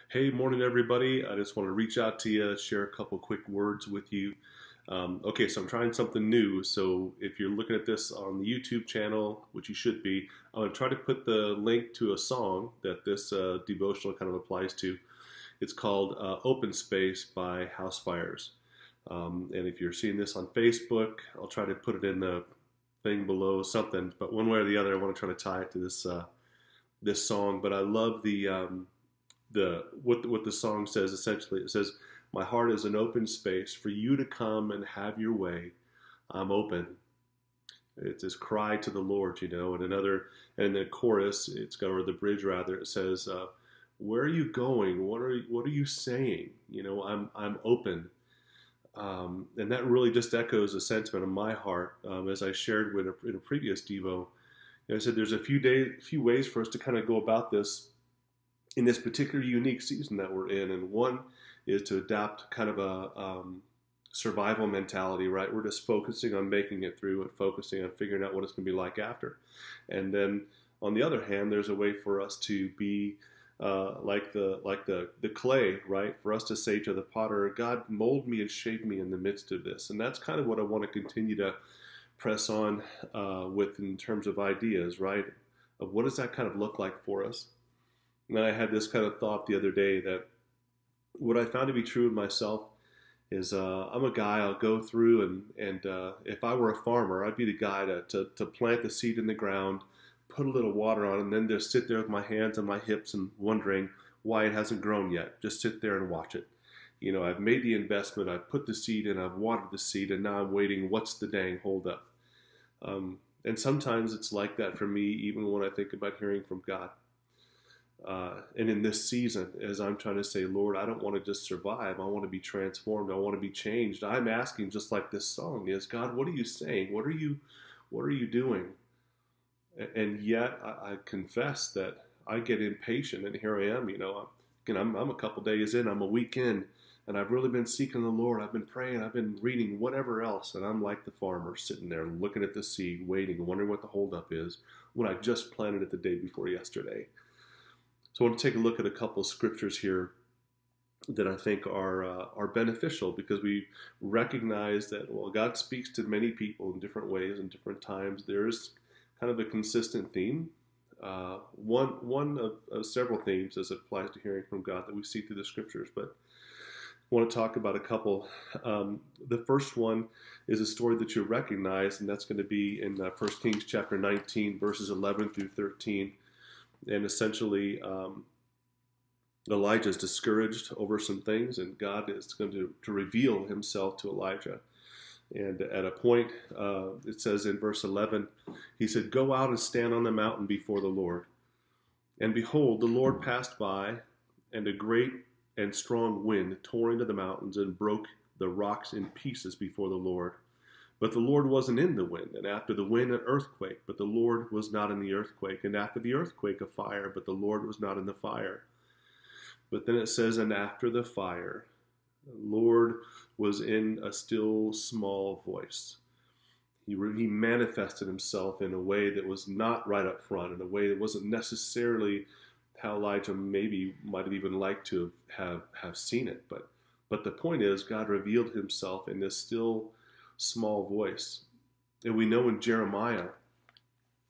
Hey, morning, everybody. I just want to reach out to you, share a couple quick words with you. Okay, so I'm trying something new. So if you're looking at this on the YouTube channel, which you should be, I'm going to try to put the link to a song that this devotional kind of applies to. It's called Open Space by Housefires. And if you're seeing this on Facebook, I'll try to put it in the thing below something. But one way or the other, I want to try to tie it to this song. But I love what the song says. Essentially it says, my heart is an open space for you to come and have your way. I'm open. It's this cry to the Lord, and the chorus, it's got, or the bridge rather, it says, where are you going? What are you saying? I'm open. And that really just echoes a sentiment of my heart. As I shared in a previous Devo, I said there's a few ways for us to kind of go about this in this particular unique season that we're in. And one is to adopt kind of a survival mentality, right? We're just focusing on making it through and focusing on figuring out what it's going to be like after. And then on the other hand, there's a way for us to be like the clay, right? For us to say to the potter, God, mold me and shape me in the midst of this. And that's kind of what I want to continue to press on with in terms of ideas, right? Of what does that kind of look like for us? And I had this kind of thought the other day that what I found to be true of myself is I'm a guy, I'll go through and if I were a farmer, I'd be the guy to plant the seed in the ground, put a little water on it, and then just sit there with my hands on my hips and wondering why it hasn't grown yet. Just sit there and watch it. I've made the investment, I've put the seed in, I've watered the seed, and now I'm waiting, what's the dang hold up? And sometimes it's like that for me, even when I think about hearing from God. And in this season, as I'm trying to say, Lord, I don't want to just survive. I want to be transformed. I want to be changed. I'm asking, just like this song is, God, what are you saying? What are you doing? And yet I confess that I get impatient, and here I am. I'm a couple days in, I'm a week in, and I've really been seeking the Lord. I've been praying, I've been reading whatever else, and I'm like the farmer sitting there looking at the seed, waiting, wondering what the holdup is when I just planted it the day before yesterday. So I want to take a look at a couple of scriptures here that I think are beneficial, because we recognize that, well, God speaks to many people in different ways and different times. There's kind of a consistent theme, one of several themes as it applies to hearing from God that we see through the scriptures. But I want to talk about a couple. The first one is a story that you recognize, and that's going to be in 1 Kings chapter 19, verses 11 through 13. And essentially, Elijah is discouraged over some things, and God is going to reveal himself to Elijah. And at a point, it says in verse 11, he said, go out and stand on the mountain before the Lord. And behold, the Lord passed by, and a great and strong wind tore into the mountains and broke the rocks in pieces before the Lord. But the Lord wasn't in the wind, and after the wind an earthquake, but the Lord was not in the earthquake, and after the earthquake a fire, but the Lord was not in the fire. But then it says, and after the fire, the Lord was in a still small voice. He manifested himself in a way that was not right up front, in a way that wasn't necessarily how Elijah maybe might have even liked to have seen it. But the point is, God revealed himself in this still small voice. And we know in Jeremiah,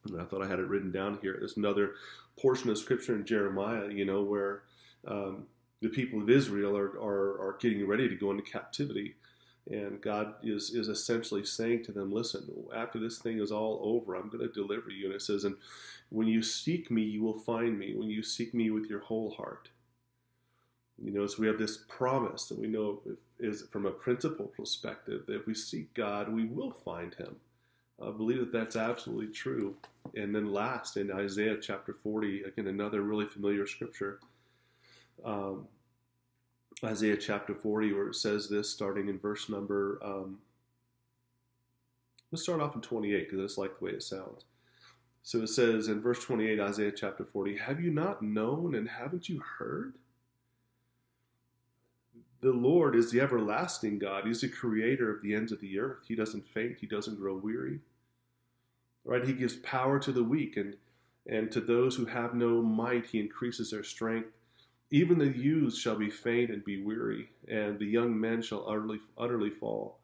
and I thought I had it written down here, there's another portion of scripture in Jeremiah, where the people of Israel are getting ready to go into captivity. And God is essentially saying to them, listen, after this thing is all over, I'm going to deliver you. And it says, and when you seek me, you will find me, when you seek me with your whole heart. So we have this promise that we know is from a principle perspective, that if we seek God, we will find him. I believe that that's absolutely true. And then last, in Isaiah chapter 40, again, another really familiar scripture, Isaiah chapter 40, where it says this, starting in verse number, let's start off in 28, because that's like the way it sounds. So it says in verse 28, Isaiah chapter 40, have you not known and haven't you heard? The Lord is the everlasting God. He's the creator of the ends of the earth. He doesn't faint. He doesn't grow weary. Right? He gives power to the weak, and to those who have no might, he increases their strength. Even the youths shall be faint and be weary, and the young men shall utterly fall.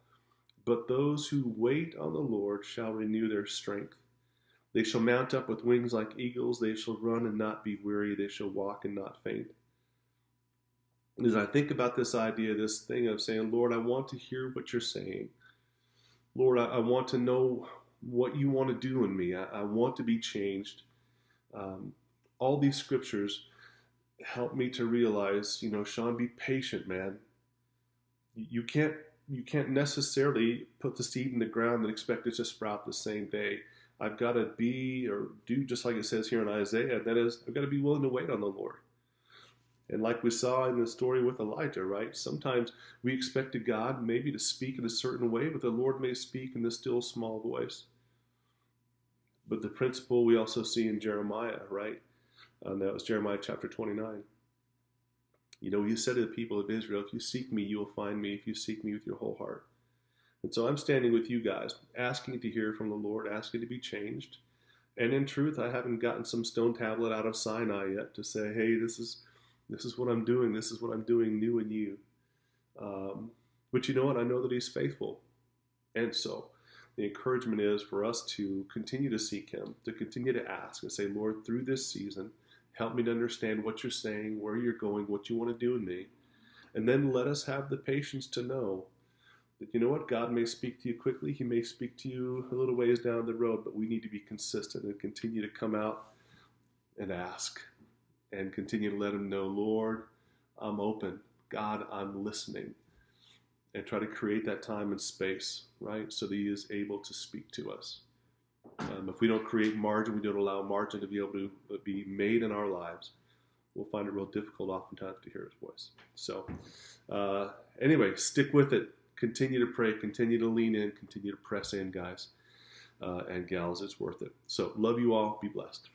But those who wait on the Lord shall renew their strength. They shall mount up with wings like eagles. They shall run and not be weary. They shall walk and not faint. As I think about this idea, this thing of saying, Lord, I want to hear what you're saying. Lord, I want to know what you want to do in me. I want to be changed. All these scriptures help me to realize, Sean, be patient, man. You can't necessarily put the seed in the ground and expect it to sprout the same day. I've got to be or do just like it says here in Isaiah. That is, I've got to be willing to wait on the Lord. And like we saw in the story with Elijah, right? Sometimes we expected God maybe to speak in a certain way, but the Lord may speak in the still small voice. But the principle we also see in Jeremiah, right? That was Jeremiah chapter 29. He said to the people of Israel, if you seek me, you will find me if you seek me with your whole heart. And so I'm standing with you guys, asking to hear from the Lord, asking to be changed. And in truth, I haven't gotten some stone tablet out of Sinai yet to say, hey, this is what I'm doing. This is what I'm doing new in you. But you know what? I know that he's faithful. And so the encouragement is for us to continue to seek him, to continue to ask and say, Lord, through this season, help me to understand what you're saying, where you're going, what you want to do in me. And then let us have the patience to know that, you know what, God may speak to you quickly. He may speak to you a little ways down the road, but we need to be consistent and continue to come out and ask and continue to let him know, Lord, I'm open. God, I'm listening. And try to create that time and space, right, so that he is able to speak to us. If we don't create margin, we don't allow margin to be able to be made in our lives, we'll find it real difficult oftentimes to hear his voice. So anyway, stick with it. Continue to pray. Continue to lean in. Continue to press in, guys and gals. It's worth it. So love you all. Be blessed.